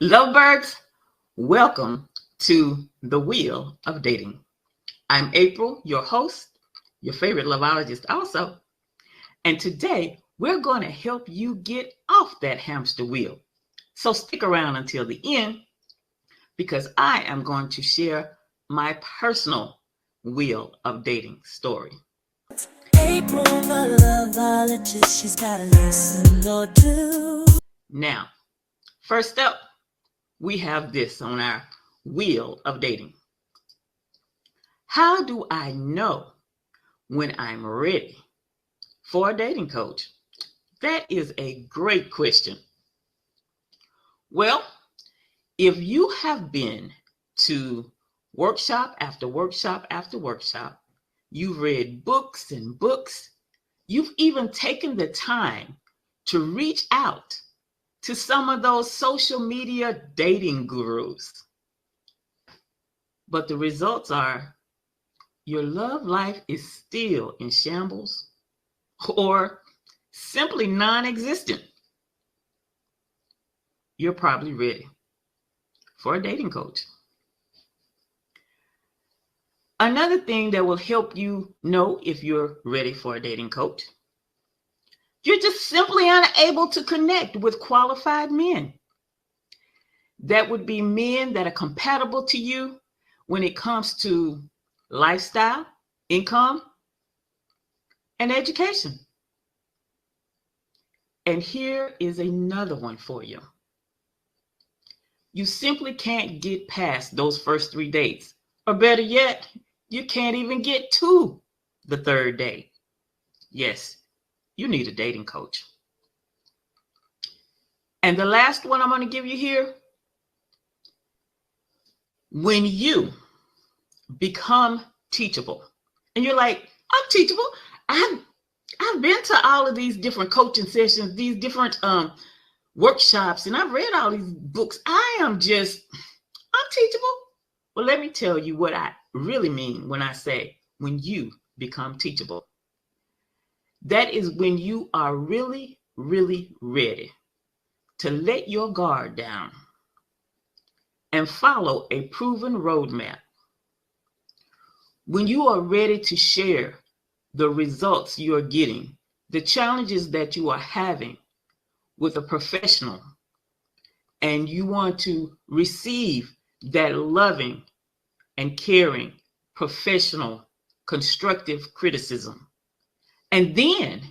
Lovebirds, welcome to the Wheel of Dating. I'm April, your host, your favorite loveologist also. And today we're going to help you get off that hamster wheel. So stick around until the end because I am going to share my personal Wheel of Dating story. April, the loveologist, she's got a lesson or two. Now, first up, we have this on our Wheel of Dating. How do I know when I'm ready for a dating coach? That is a great question. Well, if you have been to workshop after workshop after workshop, you've read books and books, you've even taken the time to reach out to some of those social media dating gurus. But the results are your love life is still in shambles or simply non-existent. You're probably ready for a dating coach. Another thing that will help you know if you're ready for a dating coach, you're just simply unable to connect with qualified men. That would be men that are compatible to you when it comes to lifestyle, income, and education. And here is another one for you. You simply can't get past those first 3 dates. Or better yet, you can't even get to the third date. Yes, you need a dating coach. And the last one I'm going to give you here, when you become teachable, and you're like, I'm teachable. I've been to all of these different coaching sessions, these different workshops, and I've read all these books. I'm teachable. Well, let me tell you what I really mean when I say when you become teachable. That is when you are really, really ready to let your guard down and follow a proven roadmap. When you are ready to share the results you are getting, the challenges that you are having with a professional, and you want to receive that loving and caring, professional, constructive criticism, and then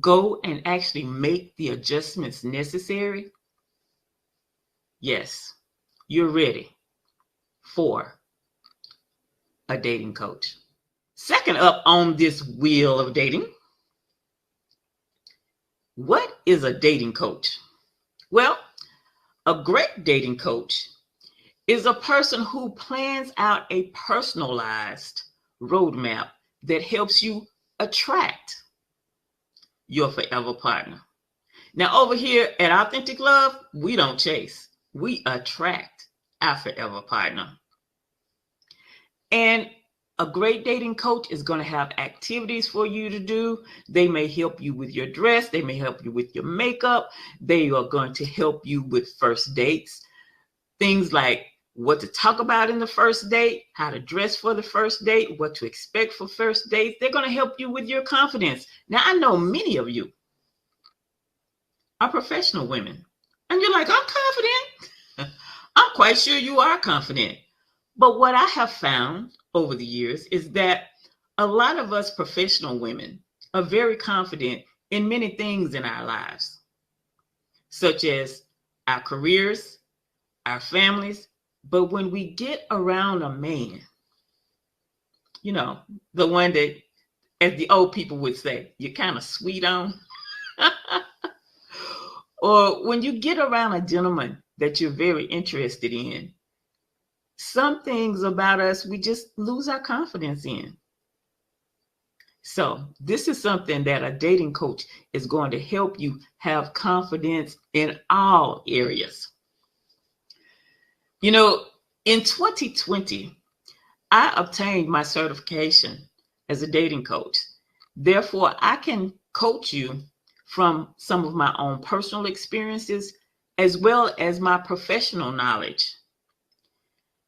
go and actually make the adjustments necessary, yes, you're ready for a dating coach. Second up on this wheel of dating, what is a dating coach? Well, a great dating coach is a person who plans out a personalized roadmap that helps you attract your forever partner. Now, over here at Authentic Love, we don't chase, we attract our forever partner. And a great dating coach is going to have activities for you to do. They may help you with your dress. They may help you with your makeup. They are going to help you with first dates. Things like what to talk about in the first date, how to dress for the first date, what to expect for first dates. They're going to help you with your confidence. Now, I know many of you are professional women, and you're like, I'm confident. I'm quite sure you are confident. But what I have found over the years is that a lot of us professional women are very confident in many things in our lives, such as our careers, our families. But when we get around a man, you know, the one that, as the old people would say, you're kind of sweet on, or when you get around a gentleman that you're very interested in, some things about us we just lose our confidence in. So this is something that a dating coach is going to help you have confidence in all areas. You know, in 2020, I obtained my certification as a dating coach. Therefore, I can coach you from some of my own personal experiences as well as my professional knowledge.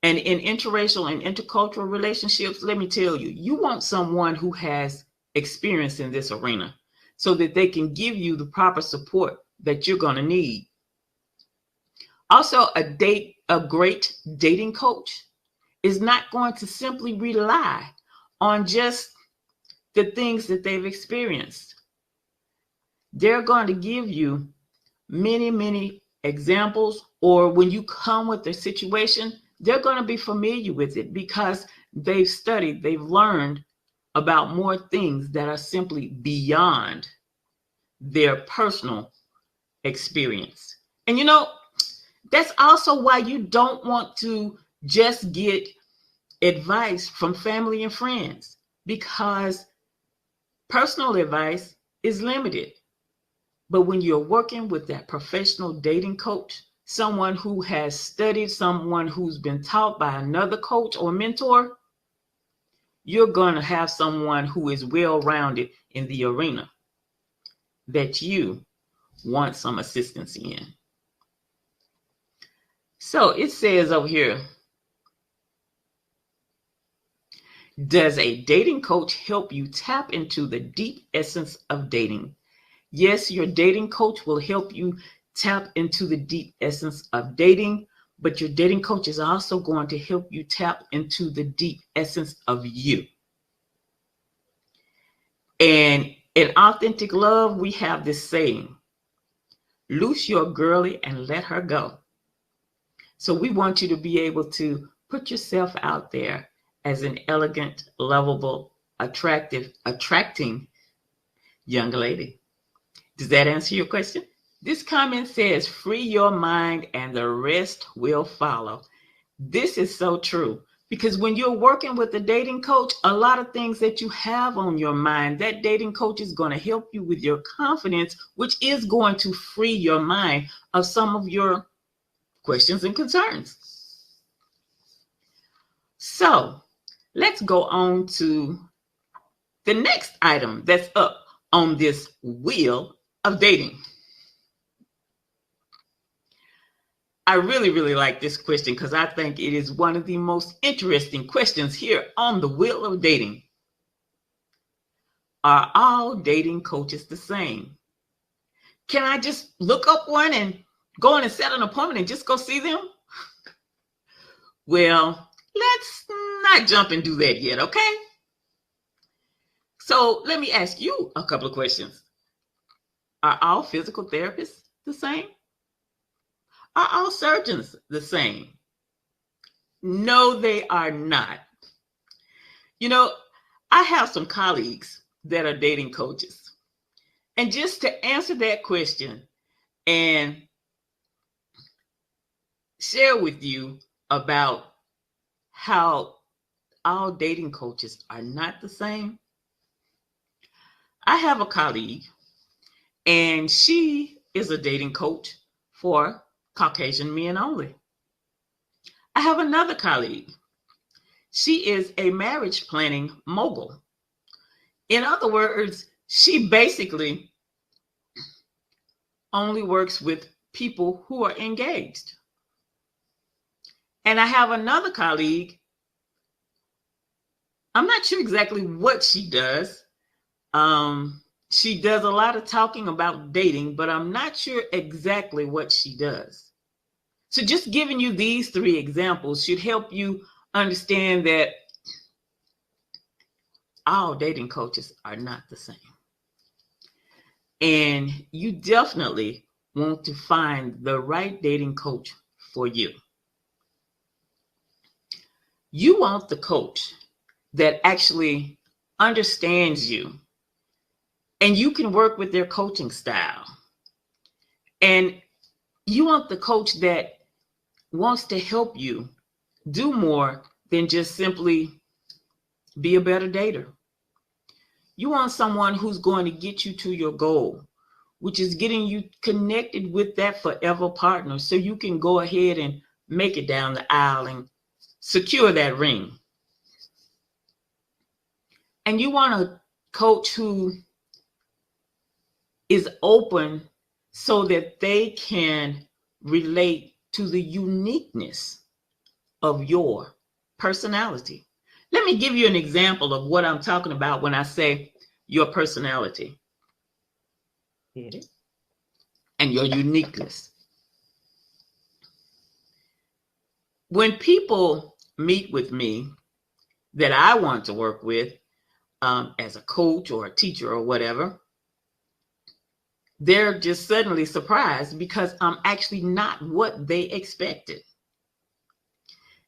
And in interracial and intercultural relationships, let me tell you, you want someone who has experience in this arena so that they can give you the proper support that you're going to need. Also, a great dating coach is not going to simply rely on just the things that they've experienced. They're going to give you many, many examples, or when you come with a situation, they're going to be familiar with it because they've studied, they've learned about more things that are simply beyond their personal experience. And you know, that's also why you don't want to just get advice from family and friends, because personal advice is limited. But when you're working with that professional dating coach, someone who has studied, someone who's been taught by another coach or mentor, you're going to have someone who is well-rounded in the arena that you want some assistance in. So it says over here, does a dating coach help you tap into the deep essence of dating? Yes, your dating coach will help you tap into the deep essence of dating, but your dating coach is also going to help you tap into the deep essence of you. And in Authentic Love, we have this saying, loose your girly and let her go. So we want you to be able to put yourself out there as an elegant, lovable, attracting young lady. Does that answer your question? This comment says, free your mind and the rest will follow. This is so true, because when you're working with a dating coach, a lot of things that you have on your mind, that dating coach is going to help you with your confidence, which is going to free your mind of some of your questions and concerns. So let's go on to the next item that's up on this wheel of dating. I really, really like this question because I think it is one of the most interesting questions here on the wheel of dating. Are all dating coaches the same? Can I just look up one and go in and set an appointment and just go see them? Well, let's not jump and do that yet, okay? So let me ask you a couple of questions. Are all physical therapists the same? Are all surgeons the same? No, they are not. You know, I have some colleagues that are dating coaches. And just to answer that question and share with you about how all dating coaches are not the same, I have a colleague, and she is a dating coach for Caucasian men only. I have another colleague. She is a marriage planning mogul. In other words, she basically only works with people who are engaged. And I have another colleague. I'm not sure exactly what she does. She does a lot of talking about dating, but I'm not sure exactly what she does. So just giving you these three examples should help you understand that all dating coaches are not the same. And you definitely want to find the right dating coach for you. You want the coach that actually understands you, and you can work with their coaching style. And you want the coach that wants to help you do more than just simply be a better dater. You want someone who's going to get you to your goal, which is getting you connected with that forever partner so you can go ahead and make it down the aisle and secure that ring. And you want a coach who is open so that they can relate to the uniqueness of your personality. Let me give you an example of what I'm talking about when I say your personality. Hit it. And your uniqueness. When people meet with me that I want to work with as a coach or a teacher or whatever, they're just suddenly surprised because I'm actually not what they expected.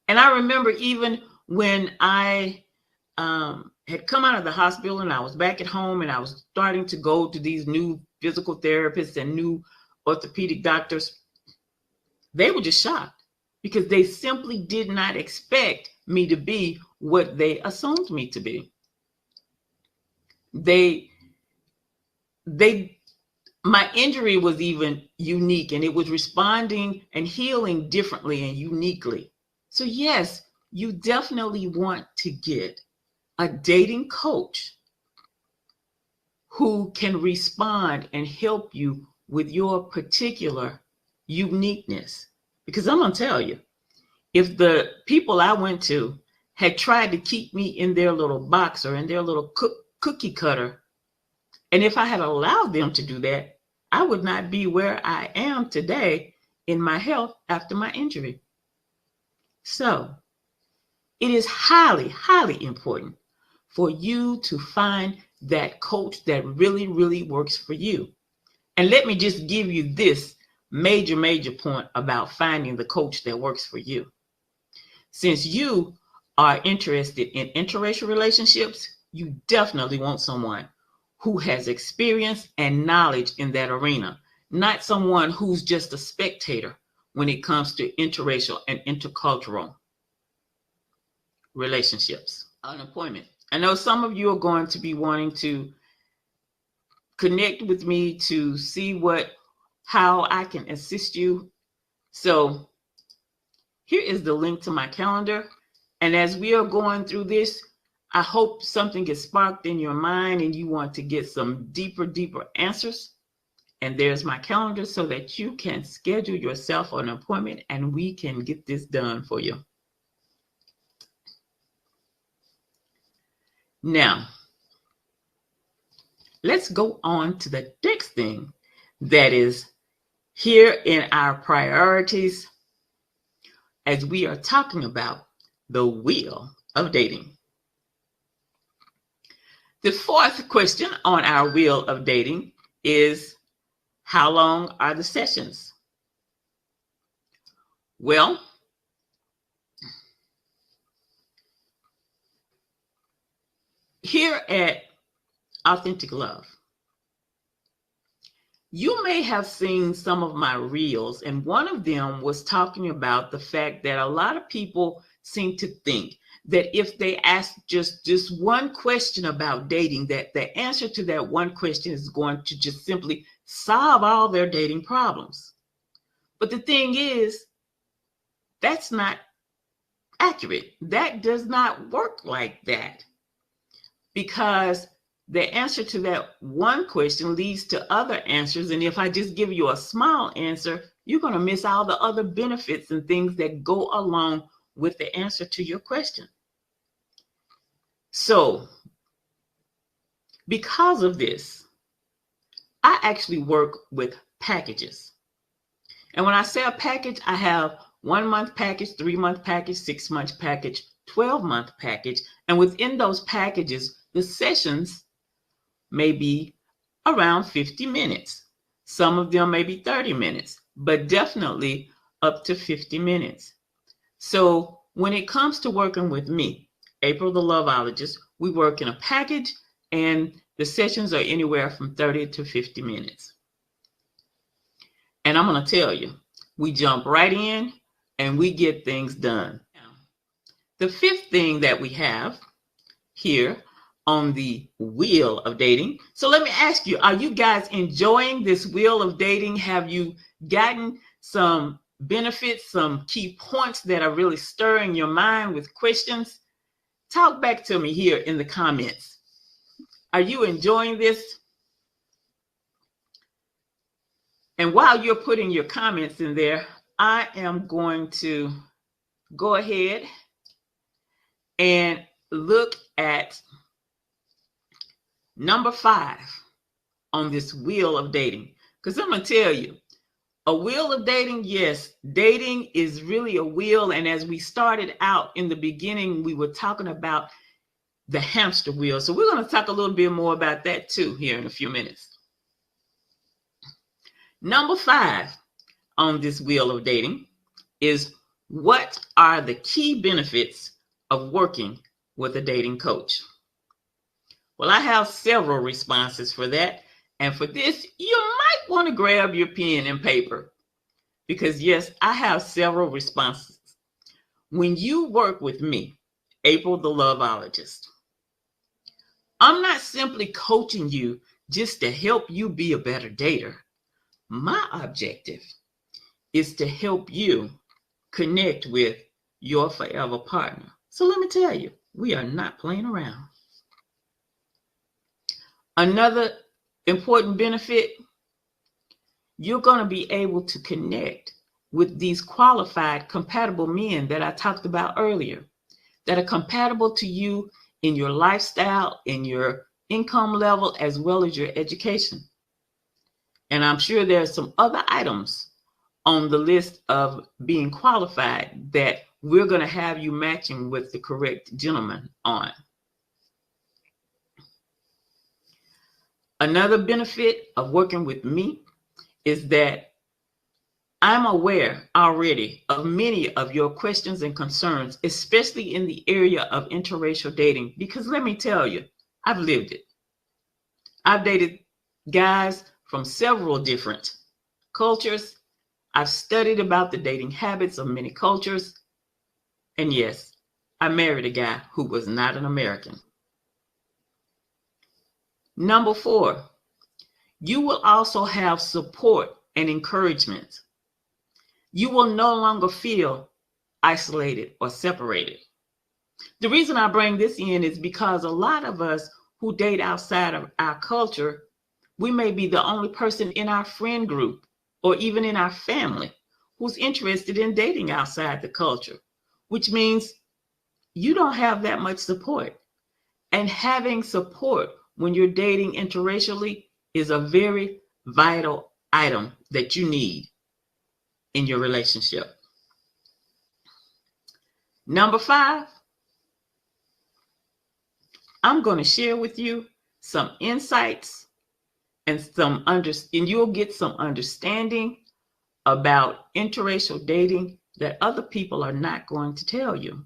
And I remember even when I had come out of the hospital and I was back at home and I was starting to go to these new physical therapists and new orthopedic doctors, they were just shocked because they simply did not expect me to be what they assumed me to be. My injury was even unique, and it was responding and healing differently and uniquely. So yes, you definitely want to get a dating coach who can respond and help you with your particular uniqueness. Because I'm going to tell you, if the people I went to had tried to keep me in their little box or in their little cookie cutter, and if I had allowed them to do that, I would not be where I am today in my health after my injury. So it is highly, highly important for you to find that coach that really, really works for you. And let me just give you this major point about finding the coach that works for you. Since you are interested in interracial relationships, you definitely want someone who has experience and knowledge in that arena, not someone who's just a spectator when it comes to interracial and intercultural relationships. Unemployment. I know some of you are going to be wanting to connect with me to see how I can assist you. So here is the link to my calendar. And as we are going through this, I hope something gets sparked in your mind and you want to get some deeper answers. And there's my calendar so that you can schedule yourself an appointment and we can get this done for you. Now, let's go on to the next thing that is here in our priorities as we are talking about the wheel of dating. The fourth question on our wheel of dating is, how long are the sessions? Well, here at Authentic Love, you may have seen some of my reels, and one of them was talking about the fact that a lot of people seem to think that if they ask just this one question about dating, that the answer to that one question is going to just simply solve all their dating problems. But the thing is, that's not accurate. That does not work like that, because the answer to that one question leads to other answers. And if I just give you a small answer, you're going to miss all the other benefits and things that go along with the answer to your question. So because of this, I actually work with packages. And when I say a package, I have 1 month package, 3 month package, 6 month package, 12-month package. And within those packages, the sessions may be around 50 minutes. Some of them may be 30 minutes, but definitely up to 50 minutes. So when it comes to working with me, April the LOVEologist, we work in a package and the sessions are anywhere from 30 to 50 minutes. And I'm going to tell you, we jump right in and we get things done. The fifth thing that we have here on the wheel of dating. So let me ask you, are you guys enjoying this wheel of dating? Have you gotten some benefits, some key points that are really stirring your mind with questions? Talk back to me here in the comments. Are you enjoying this? And while you're putting your comments in there, I am going to go ahead and look at number 5 on this wheel of dating. Because I'm going to tell you, a wheel of dating, yes, dating is really a wheel. And as we started out in the beginning, we were talking about the hamster wheel. So we're going to talk a little bit more about that too here in a few minutes. Number 5 on this wheel of dating is, what are the key benefits of working with a dating coach? Well, I have several responses for that. And for this, you might want to grab your pen and paper, because yes, I have several responses. When you work with me, April the LOVEologist, I'm not simply coaching you just to help you be a better dater. My objective is to help you connect with your forever partner. So let me tell you, we are not playing around. Another important benefit, you're going to be able to connect with these qualified, compatible men that I talked about earlier, that are compatible to you in your lifestyle, in your income level, as well as your education. And I'm sure there are some other items on the list of being qualified that we're going to have you matching with the correct gentleman on. Another benefit of working with me is that I'm aware already of many of your questions and concerns, especially in the area of interracial dating, because let me tell you, I've lived it. I've dated guys from several different cultures. I've studied about the dating habits of many cultures. And yes, I married a guy who was not an American. Number 4, you will also have support and encouragement. You will no longer feel isolated or separated. The reason I bring this in is because a lot of us who date outside of our culture, we may be the only person in our friend group or even in our family who's interested in dating outside the culture, which means you don't have that much support. And having support when you're dating interracially is a very vital item that you need in your relationship. Number 5, I'm going to share with you some insights and you'll get some understanding about interracial dating that other people are not going to tell you.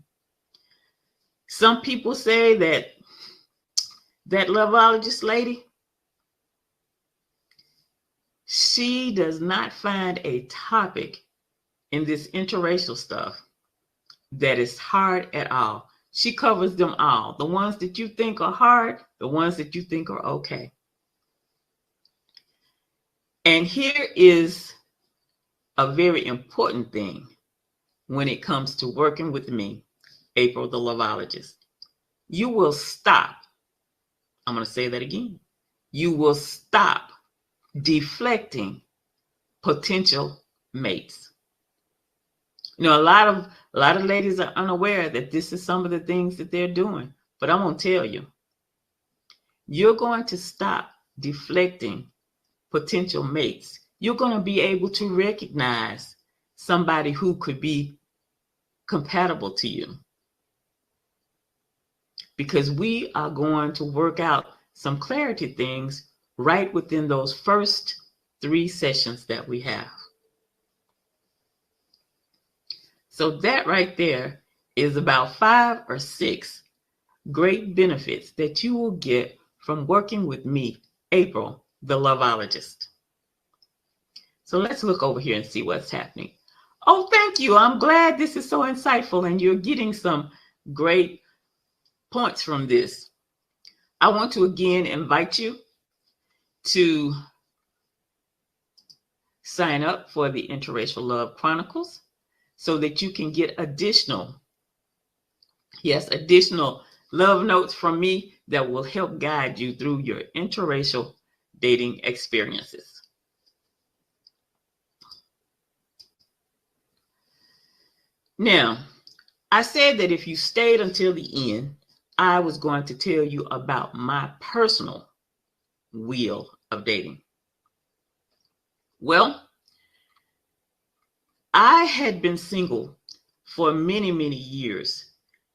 Some people say that LOVEologist lady, she does not find a topic in this interracial stuff that is hard at all. She covers them all. The ones that you think are hard, the ones that you think are okay. And here is a very important thing when it comes to working with me, April the LOVEologist. You will stop. I'm going to say that again. You will stop deflecting potential mates. You know, a lot of ladies are unaware that this is some of the things that they're doing. But I'm going to tell you, you're going to stop deflecting potential mates. You're going to be able to recognize somebody who could be compatible to you, because we are going to work out some clarity things right within those first 3 sessions that we have. So that right there is about 5 or 6 great benefits that you will get from working with me, April the LOVEologist. So let's look over here and see what's happening. Oh, thank you. I'm glad this is so insightful and you're getting some great points from this. I want to again invite you to sign up for the Interracial Love Chronicles so that you can get additional love notes from me that will help guide you through your interracial dating experiences. Now, I said that if you stayed until the end, I was going to tell you about my personal wheel of dating. Well, I had been single for many, many years.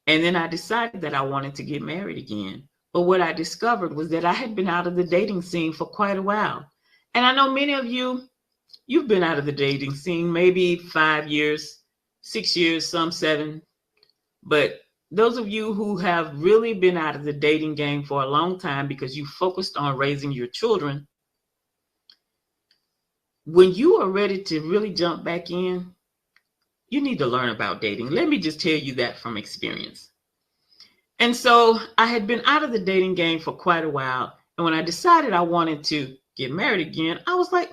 And then I decided that I wanted to get married again. But what I discovered was that I had been out of the dating scene for quite a while. And I know many of you, you've been out of the dating scene maybe 5 years, 6 years, some 7. But those of you who have really been out of the dating game for a long time because you focused on raising your children, when you are ready to really jump back in, you need to learn about dating. Let me just tell you that from experience. And so I had been out of the dating game for quite a while. And when I decided I wanted to get married again, I was like,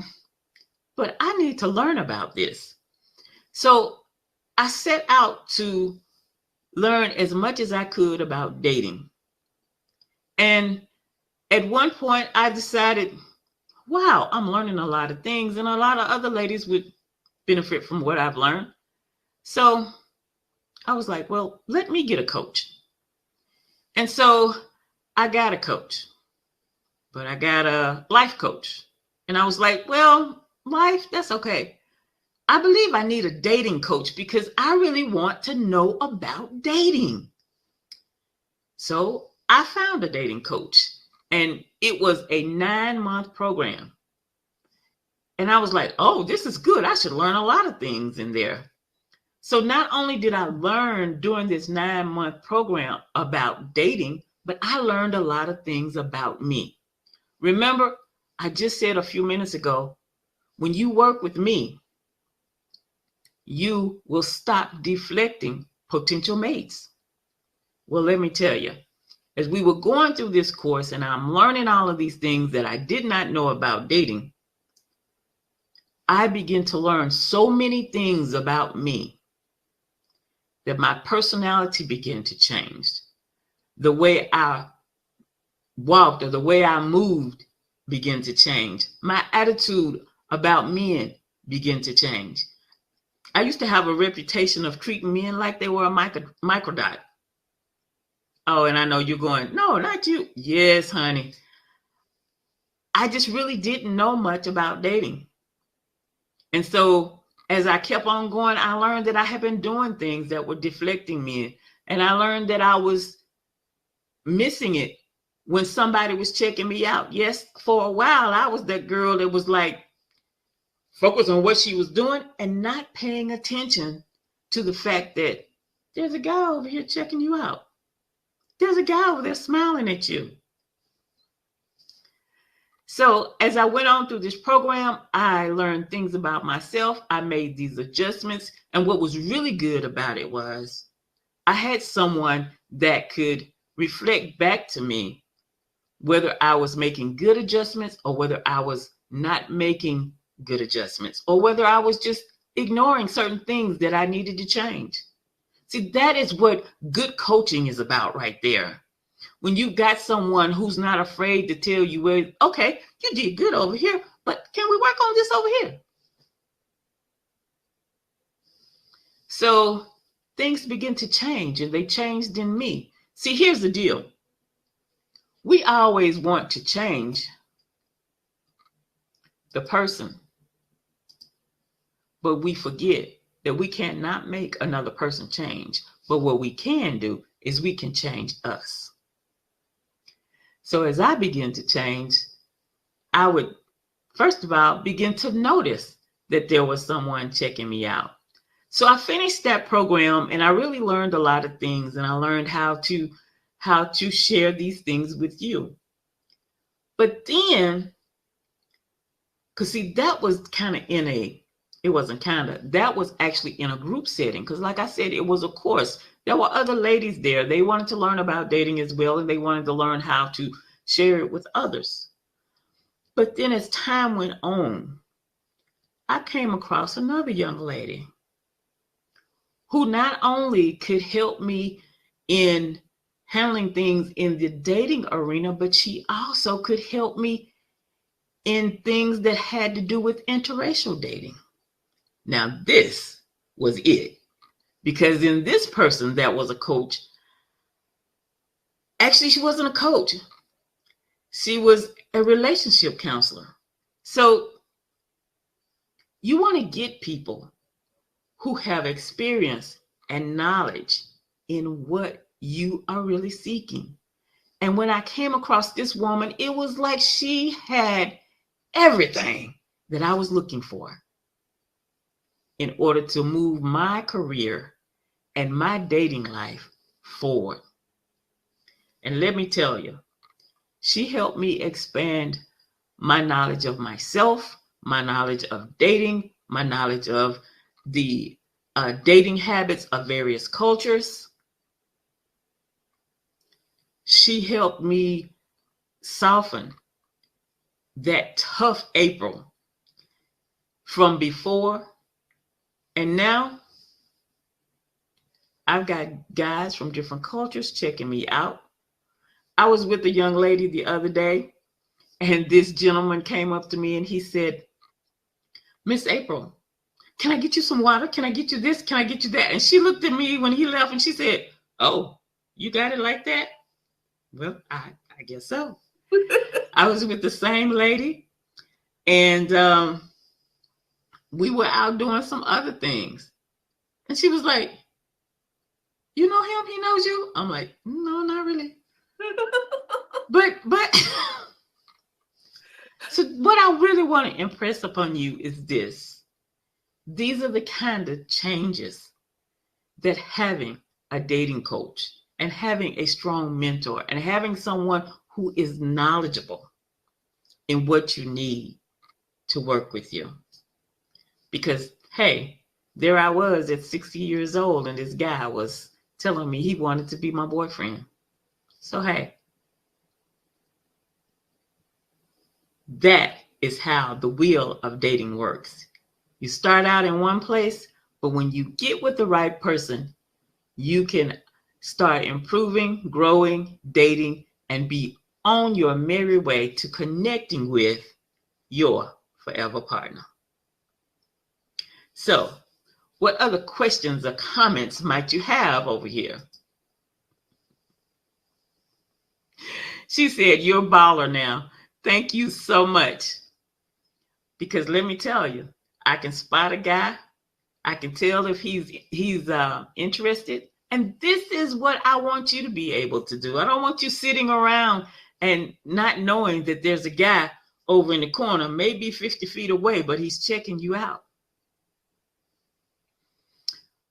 but I need to learn about this. So I set out to learn as much as I could about dating. And at one point I decided, wow, I'm learning a lot of things, and a lot of other ladies would benefit from what I've learned. So I was like, well, let me get a coach. And so I got a coach, but I got a life coach. And I was like, well, life, that's okay. I believe I need a dating coach because I really want to know about dating. So I found a dating coach, and it was a 9-month program. And I was like, oh, this is good. I should learn a lot of things in there. So not only did I learn during this 9-month program about dating, but I learned a lot of things about me. Remember, I just said a few minutes ago, when you work with me, you will stop deflecting potential mates. Well, let me tell you, as we were going through this course and I'm learning all of these things that I did not know about dating, I began to learn so many things about me that my personality began to change. The way I walked or the way I moved began to change. My attitude about men began to change. I used to have a reputation of treating men like they were a microdot. Oh, and I know you're going, no, not you. Yes, honey. I just really didn't know much about dating. And so as I kept on going, I learned that I had been doing things that were deflecting men. And I learned that I was missing it when somebody was checking me out. Yes, for a while, I was that girl that was like, focused on what she was doing and not paying attention to the fact that there's a guy over here checking you out. There's a guy over there smiling at you. So as I went on through this program, I learned things about myself. I made these adjustments. And what was really good about it was I had someone that could reflect back to me whether I was making good adjustments or whether I was not making good adjustments, or whether I was just ignoring certain things that I needed to change. See, that is what good coaching is about right there. When you got someone who's not afraid to tell you, well, okay, you did good over here, but can we work on this over here? So things begin to change, and they changed in me. See, here's the deal. We always want to change the person, but we forget that we cannot make another person change. But what we can do is we can change us. So as I begin to change, I would, first of all, begin to notice that there was someone checking me out. So I finished that program and I really learned a lot of things, and I learned how to share these things with you. But then, because see, that was kind of that was actually in a group setting. Because like I said, it was a course. There were other ladies there. They wanted to learn about dating as well, and they wanted to learn how to share it with others. But then as time went on, I came across another young lady who not only could help me in handling things in the dating arena, but she also could help me in things that had to do with interracial dating. Now, this was it. Because in this person that was a coach, actually, she wasn't a coach. She was a relationship counselor. So you want to get people who have experience and knowledge in what you are really seeking. And when I came across this woman, it was like she had everything that I was looking for in order to move my career and my dating life forward. And let me tell you, she helped me expand my knowledge of myself, my knowledge of dating, my knowledge of the dating habits of various cultures. She helped me soften that tough April from before. And now I've got guys from different cultures checking me out. I was with a young lady the other day, and this gentleman came up to me and he said, "Miss April, can I get you some water? Can I get you this? Can I get you that?" And she looked at me when he left and she said, "Oh, you got it like that?" Well, I guess so. I was with the same lady, and we were out doing some other things. And she was like, "You know him? He knows you?" I'm like, "No, not really." But so what I really want to impress upon you is this. These are the kind of changes that having a dating coach and having a strong mentor and having someone who is knowledgeable in what you need to work with you. Because, hey, there I was at 60 years old and this guy was telling me he wanted to be my boyfriend. So, hey, that is how the wheel of dating works. You start out in one place, but when you get with the right person, you can start improving, growing, dating, and be on your merry way to connecting with your forever partner. So, what other questions or comments might you have over here? She said, "You're a baller now. Thank you so much." Because let me tell you, I can spot a guy. I can tell if he's interested. And this is what I want you to be able to do. I don't want you sitting around and not knowing that there's a guy over in the corner, maybe 50 feet away, but he's checking you out.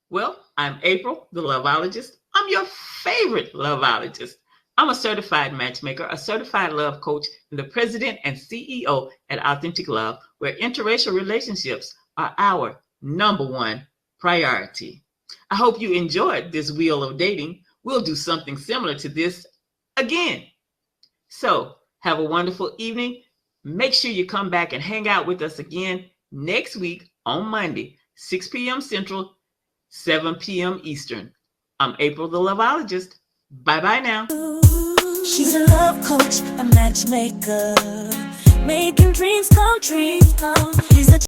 Well, I'm April, the LOVEologist. I'm your favorite LOVEologist. I'm a certified matchmaker, a certified love coach, and the president and CEO at Authentic Love, where interracial relationships are our number one priority. I hope you enjoyed this wheel of dating. We'll do something similar to this again. So have a wonderful evening. Make sure you come back and hang out with us again next week on Monday, 6 p.m. Central, 7 p.m. Eastern. I'm April, the LOVEologist. Bye-bye now. She's a love coach, a matchmaker, making dreams come true. She's a